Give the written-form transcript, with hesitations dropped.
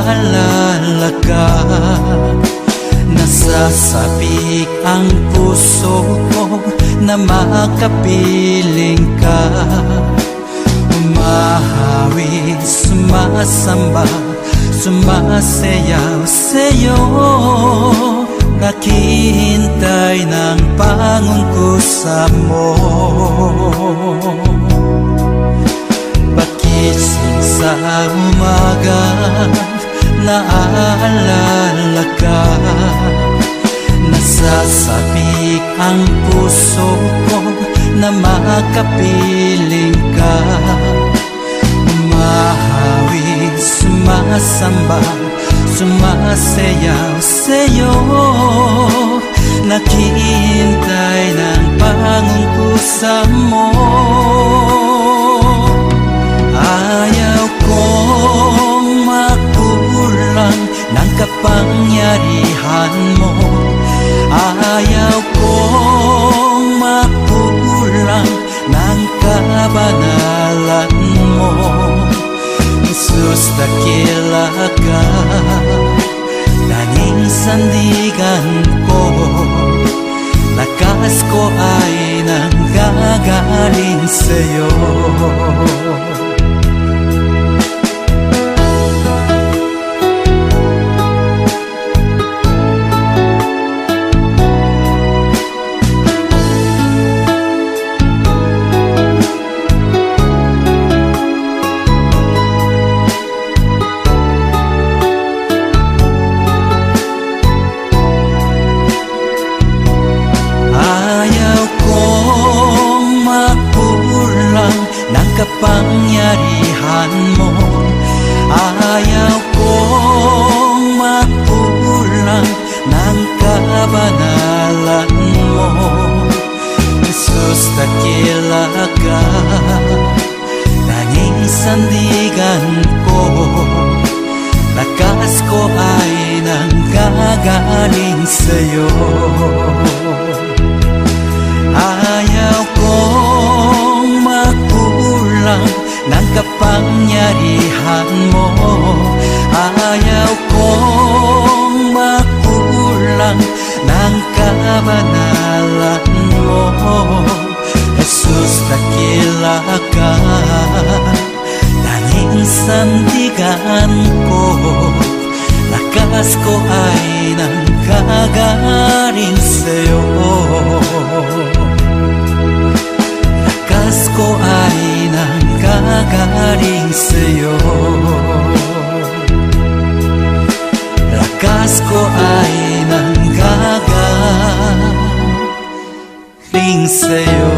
naalala ka. Nasasabik ang puso ko na makapiling ka. Umahawi, sumasamba, sumasayaw sa'yo. Naghihintay ng pangungkusa mo. Pagising sa umaga, naaalala ka. Nasasabik ang puso ko na makapiling ka. Umahawi, sumasamba, sumasayaw sa'yo. Naghihintay ng pangungkusa mo. Ayaw kong makulang ng kapangyarihan mo. Ayaw kong makulang ng kabanalan mo. Jesus, dakila ka, tanging sandigan ko. Lakas ko ay nanggagaling sa'yo. Kapangyarihan mo, ayaw kong makulang ng kabanalan mo. Jesus, dakila ka, tanging sandigan ko. Lakas ko ay nanggagaling sa'yo. Ayaw kong makulang ng kapangyarihan mo. Ayaw kong makulang ng kabanalan mo. Jesus, dakila ka, tanging sandigan ko. Lakas ko ay nanggagaling sa'yo. Lakas ko ay nanggagaling sa'yo. Lakas ko ay nanggagaling sa'yo.